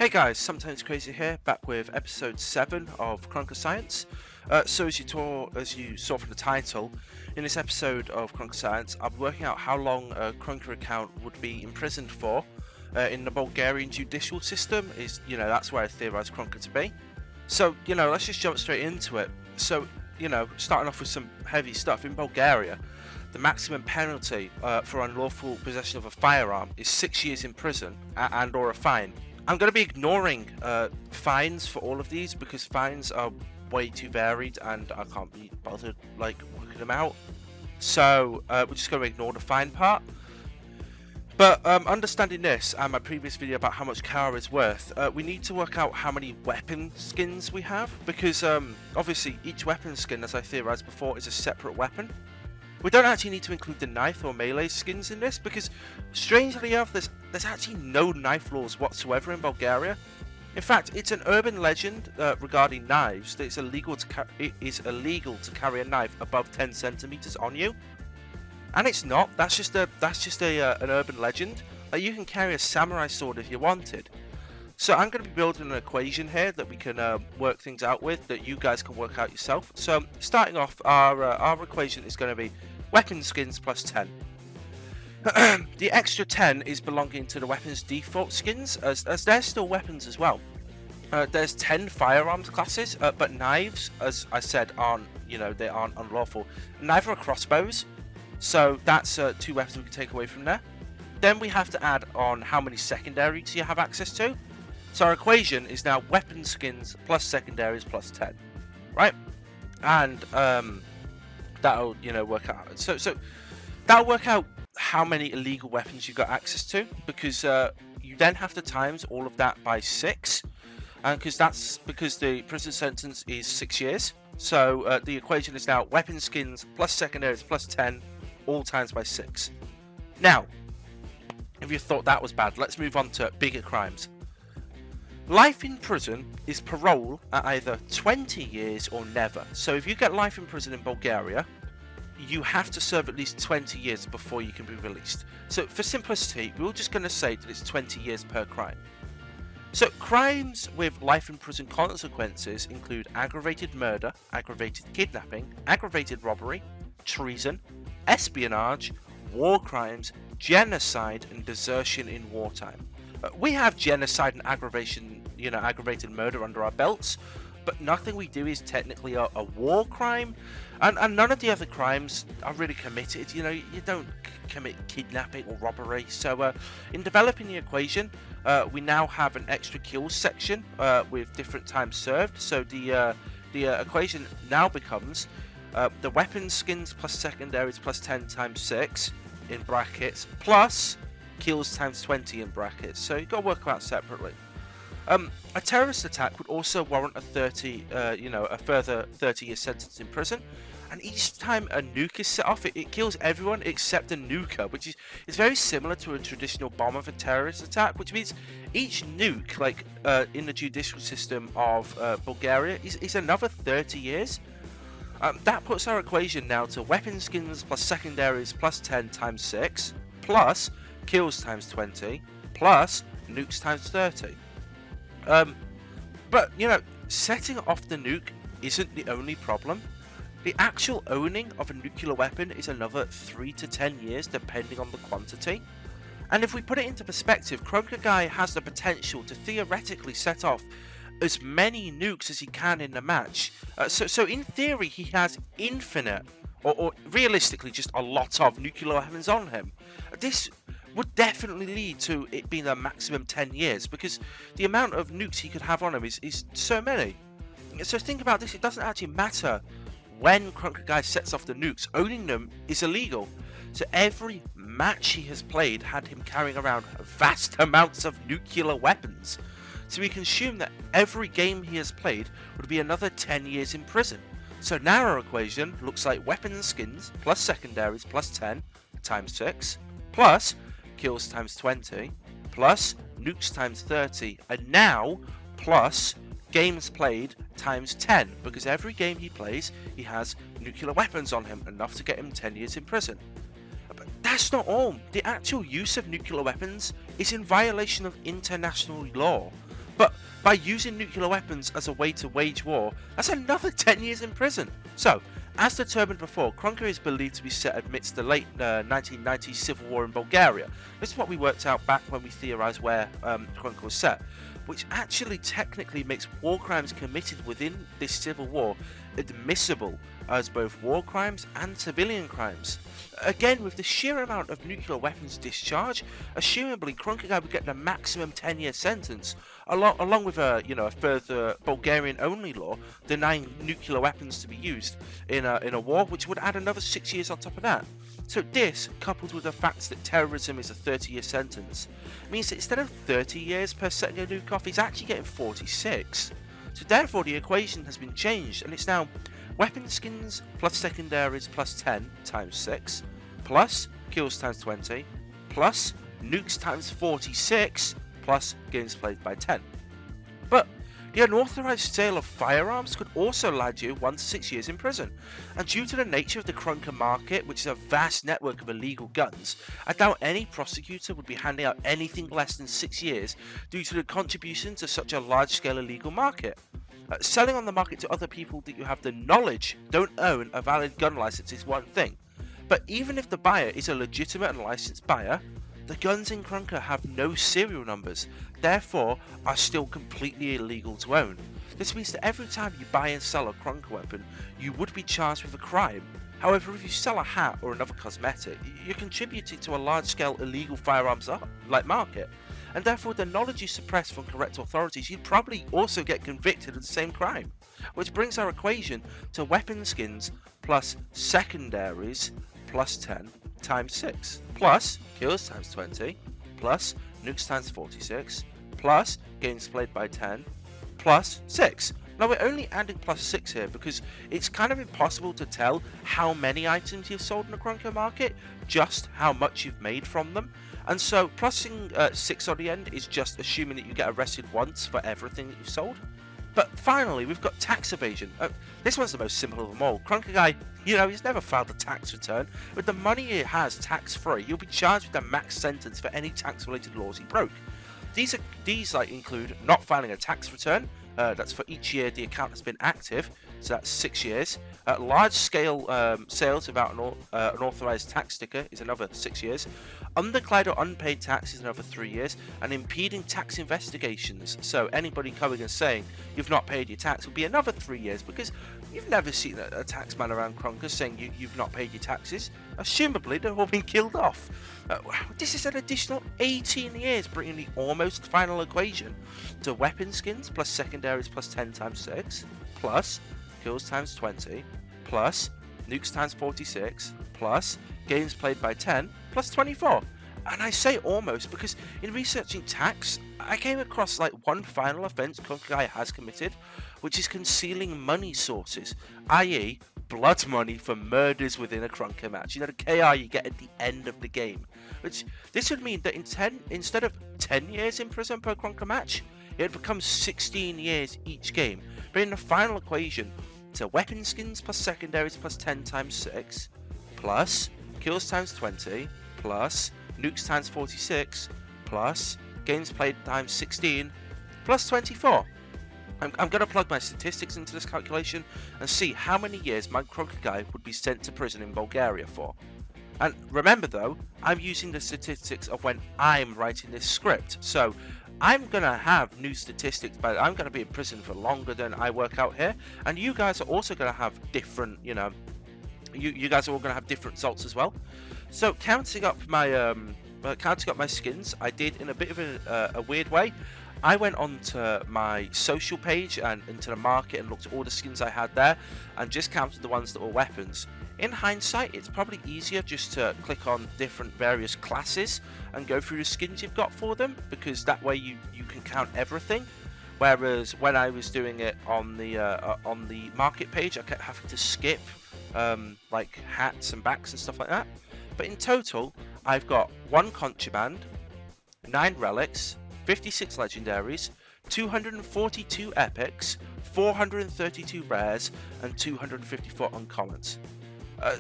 Hey guys, Sometimes Crazy here, back with episode 7 of Krunker Science. So as you saw from the title, in this episode of Krunker Science, I'll be working out how long a Krunker account would be imprisoned for in the Bulgarian judicial system. That's where I theorise Krunker to be. So, let's just jump straight into it. So, starting off with some heavy stuff. In Bulgaria, the maximum penalty for unlawful possession of a firearm is 6 years in prison and or a fine. I'm going to be ignoring fines for all of these because fines are way too varied and I can't be bothered working them out. So we're just going to ignore the fine part. But understanding this and my previous video about how much Kara is worth, we need to work out how many weapon skins we have because obviously each weapon skin, as I theorized before, is a separate weapon. We don't actually need to include the knife or melee skins in this because, strangely enough, there's actually no knife laws whatsoever in Bulgaria. In fact, it's an urban legend regarding knives that it is illegal to carry a knife above 10 centimeters on you, and it's not. That's just an urban legend. You can carry a samurai sword if you wanted. So I'm going to be building an equation here that we can work things out with, that you guys can work out yourself. So starting off, our equation is going to be weapon skins plus 10. The extra 10 is belonging to the weapons default skins, as they're still weapons as well. There's 10 firearms classes, but knives, as I said, they aren't unlawful. Neither are crossbows, so that's 2 weapons we can take away from there. Then we have to add on how many secondaries you have access to. So our equation is now weapon skins plus secondaries plus 10, right? And that'll work out. So that'll work out how many illegal weapons you've got access to, because you then have to times all of that by 6, and because the prison sentence is 6 years. So the equation is now weapon skins plus secondaries plus 10, all times by 6. Now, if you thought that was bad, let's move on to bigger crimes. Life in prison is parole at either 20 years or never. So if you get life in prison in Bulgaria, you have to serve at least 20 years before you can be released. So for simplicity, we're just going to say that it's 20 years per crime. So crimes with life in prison consequences include aggravated murder, aggravated kidnapping, aggravated robbery, treason, espionage, war crimes, genocide, and desertion in wartime. We have genocide and aggravated murder under our belts, but nothing we do is technically a war crime, and none of the other crimes are really committed. You don't commit kidnapping or robbery. So in developing the equation, we now have an extra kills section with different times served. So the equation now becomes the weapon skins plus secondaries plus 10 times 6 in brackets plus kills times 20 in brackets, so you've got to work them out separately. A terrorist attack would also warrant a further 30-year sentence in prison, and each time a nuke is set off, it kills everyone except the nuker, which is very similar to a traditional bomb of a terrorist attack, which means each nuke, in the judicial system of Bulgaria, is another 30 years. That puts our equation now to weapon skins plus secondaries plus 10 times 6, plus kills times 20, plus nukes times 30. But setting off the nuke isn't the only problem. The actual owning of a nuclear weapon is another 3 to 10 years depending on the quantity. And if we put it into perspective, Krunker Guy has the potential to theoretically set off as many nukes as he can in the match. So in theory he has infinite, or realistically just a lot of nuclear weapons on him. This would definitely lead to it being a maximum 10 years, because the amount of nukes he could have on him is so many. So think about this, it doesn't actually matter when Krunker Guy sets off the nukes, owning them is illegal. So every match he has played had him carrying around vast amounts of nuclear weapons. So we can assume that every game he has played would be another 10 years in prison. So now our equation looks like weapons skins plus secondaries plus 10 times 6, plus kills times 20, plus nukes times 30, and now plus games played times 10, because every game he plays he has nuclear weapons on him, enough to get him 10 years in prison. But that's not all. The actual use of nuclear weapons is in violation of international law. But by using nuclear weapons as a way to wage war, that's another 10 years in prison. So, as determined before, Krunker is believed to be set amidst the late 1990s civil war in Bulgaria. This is what we worked out back when we theorised where Krunker was set, which actually technically makes war crimes committed within this civil war admissible as both war crimes and civilian crimes. Again, with the sheer amount of nuclear weapons discharged, assumably Krunker guy would get the maximum 10-year sentence, along with a further Bulgarian-only law denying nuclear weapons to be used in a war, which would add another 6 years on top of that. So this, coupled with the fact that terrorism is a 30-year sentence, means that instead of 30 years per setting a nuke off, he's actually getting 46. So therefore the equation has been changed, and it's now weapon skins plus secondaries plus 10 times 6, plus kills times 20, plus nukes times 46, plus games played by 10. But the unauthorized sale of firearms could also land you 1 to 6 years in prison. And due to the nature of the Krunker market, which is a vast network of illegal guns, I doubt any prosecutor would be handing out anything less than 6 years due to the contribution to such a large-scale illegal market. Selling on the market to other people that you have the knowledge don't own a valid gun license is one thing, but even if the buyer is a legitimate and licensed buyer, the guns in Krunker have no serial numbers, therefore are still completely illegal to own. This means that every time you buy and sell a Krunker weapon, you would be charged with a crime. However, if you sell a hat or another cosmetic, you're contributing to a large-scale illegal firearms market. And therefore the knowledge you suppress from correct authorities, you'd probably also get convicted of the same crime. Which brings our equation to weapon skins plus secondaries plus 10 times 6, plus kills times 20, plus nukes times 46, plus games played by 10, plus 6. Now we're only adding plus 6 here because it's kind of impossible to tell how many items you've sold in the Krunker market, just how much you've made from them. And so plussing 6 on the end is just assuming that you get arrested once for everything that you've sold. But finally, we've got tax evasion. This one's the most simple of them all. Krunker guy, he's never filed a tax return. With the money he has tax-free, you'll be charged with the max sentence for any tax-related laws he broke. These include not filing a tax return. That's for each year the account has been active, so that's 6 years. Large-scale sales without an authorized tax sticker is another 6 years. Undeclared or unpaid tax is another 3 years. And impeding tax investigations, so anybody coming and saying you've not paid your tax will be another 3 years, because you've never seen a taxman around Krunker saying you've not paid your taxes. Assumably they've all been killed off. This is an additional 18 years, bringing the almost final equation to weapon skins plus secondaries plus 10 times 6, plus kills times 20, plus nukes times 46, plus games played by 10, plus 24. And I say almost because in researching tax, I came across one final offence Krunker guy has committed, which is concealing money sources, i.e. blood money for murders within a Krunker match. The KR you get at the end of the game. Which this would mean that instead of 10 years in prison per Krunker match, it becomes 16 years each game. But in the final equation, to weapon skins plus secondaries plus 10 times 6, plus kills times 20, plus nukes times 46, plus games played times 16, plus 24. I'm going to plug my statistics into this calculation and see how many years my Krunker guy would be sent to prison in Bulgaria for. And remember though, I'm using the statistics of when I'm writing this script, so I'm going to have new statistics, but I'm going to be in prison for longer than I work out here, and you guys are also going to have different, you guys are all going to have different results as well. So counting up my skins, I did in a bit of a weird way. I went onto my social page and into the market and looked at all the skins I had there and just counted the ones that were weapons. In hindsight, it's probably easier just to click on different various classes and go through the skins you've got for them, because that way you can count everything. Whereas when I was doing it on the market page, I kept having to skip like hats and backs and stuff like that. But in total, I've got 1 contraband, 9 relics, 56 legendaries, 242 epics, 432 rares, and 254 uncommons.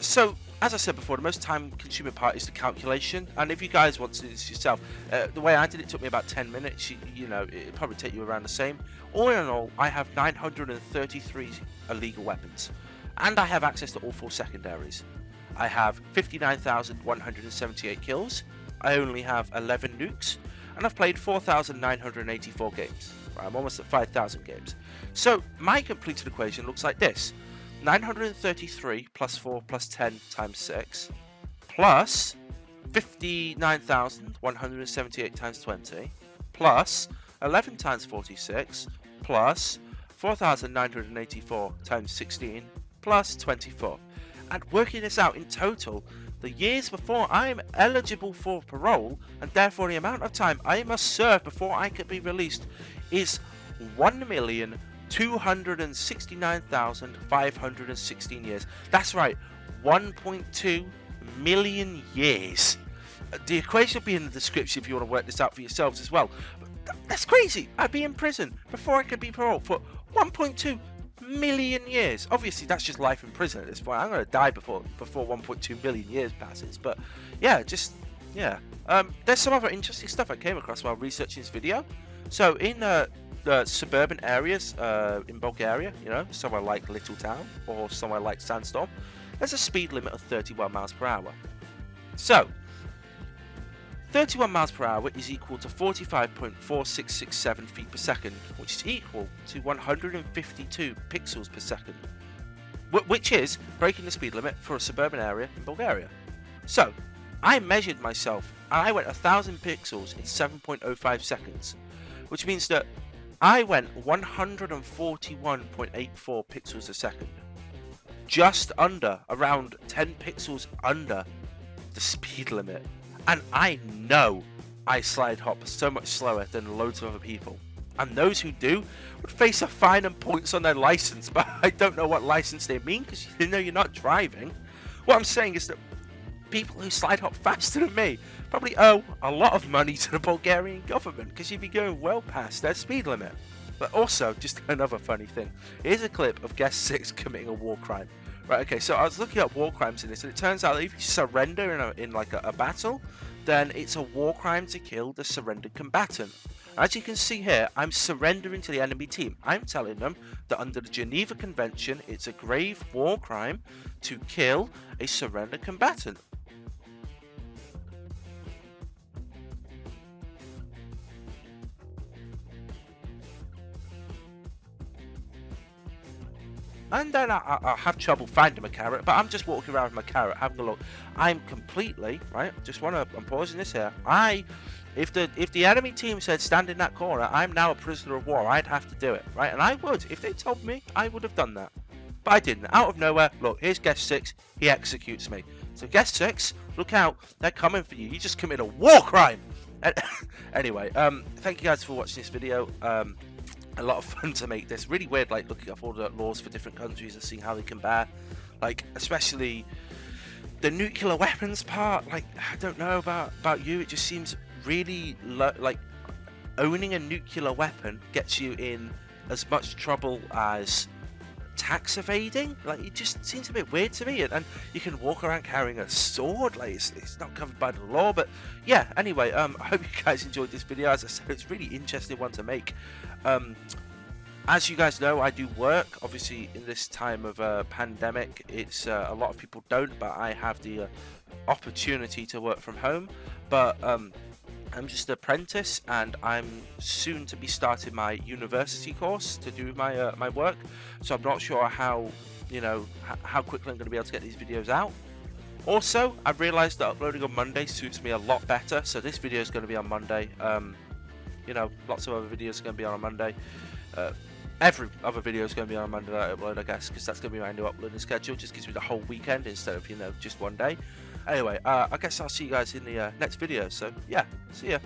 So, as I said before, the most time-consuming part is the calculation, and if you guys want to do this yourself, the way I did it took me about 10 minutes. You know, it'd probably take you around the same. All in all, I have 933 illegal weapons, and I have access to all 4 secondaries. I have 59,178 kills. I only have 11 nukes, and I've played 4,984 games. Right, I'm almost at 5,000 games. So my completed equation looks like this: 933 plus 4 plus 10 times 6 plus 59,178 times 20 plus 11 times 46 plus 4,984 times 16 plus 24. And working this out in total, the years before I am eligible for parole, and therefore the amount of time I must serve before I can be released, is 1,269,516 years. That's right, 1.2 million years. The equation will be in the description if you want to work this out for yourselves as well. That's crazy. I'd be in prison before I could be paroled for 1.2 million years. Obviously, that's just life in prison at this point. I'm going to die before 1.2 million years passes. But yeah, there's some other interesting stuff I came across while researching this video. So in the suburban areas in Bulgaria, you know, somewhere like Little Town or somewhere like Sandstorm, there's a speed limit of 31 miles per hour. So 31 miles per hour is equal to 45.4667 feet per second, which is equal to 152 pixels per second, which is breaking the speed limit for a suburban area in Bulgaria. So I measured myself and I went 1,000 pixels in 7.05 seconds, which means that I went 141.84 pixels a second, just under, around 10 pixels under the speed limit. And I know I slide hop so much slower than loads of other people. And those who do would face a fine and points on their license, but I don't know what license they mean because you know you're not driving. What I'm saying is that people who slide hop faster than me probably owe a lot of money to the Bulgarian government because you'd be going well past their speed limit. But also, just another funny thing, here's a clip of Guest 6 committing a war crime. Right, okay, so I was looking at war crimes in this, and it turns out that if you surrender in a battle, then it's a war crime to kill the surrendered combatant. As you can see here, I'm surrendering to the enemy team. I'm telling them that under the Geneva Convention, it's a grave war crime to kill a surrendered combatant. And then I have trouble finding my carrot, but I'm just walking around with my carrot, having a look. I'm completely, right, I'm pausing this here. If the enemy team said stand in that corner, I'm now a prisoner of war, I'd have to do it, right? And I would. If they told me, I would have done that. But I didn't. Out of nowhere, look, here's Guest 6, he executes me. So Guest 6, look out, they're coming for you. You just committed a war crime! Anyway, thank you guys for watching this video. A lot of fun to make this. Really weird, like looking up all the laws for different countries and seeing how they compare. Like, especially the nuclear weapons part. Like, I don't know about you, it just seems really like owning a nuclear weapon gets you in as much trouble as tax evading. Like, it just seems a bit weird to me. And you can walk around carrying a sword. Like, it's not covered by the law. But yeah, anyway, I hope you guys enjoyed this video. As I said, it's a really interesting one to make. As you guys know, I do work. Obviously, in this time of pandemic, it's a lot of people don't, but I have the opportunity to work from home. But I'm just an apprentice, and I'm soon to be starting my university course to do my my work. So I'm not sure how quickly I'm going to be able to get these videos out. Also, I've realised that uploading on Monday suits me a lot better. So this video is going to be on Monday. Lots of other videos are going to be on Monday. Every other video is going to be on Monday that I upload, I guess, because that's going to be my new uploading schedule. Just gives me the whole weekend instead of, just one day. Anyway, I guess I'll see you guys in the next video. So, yeah, see ya.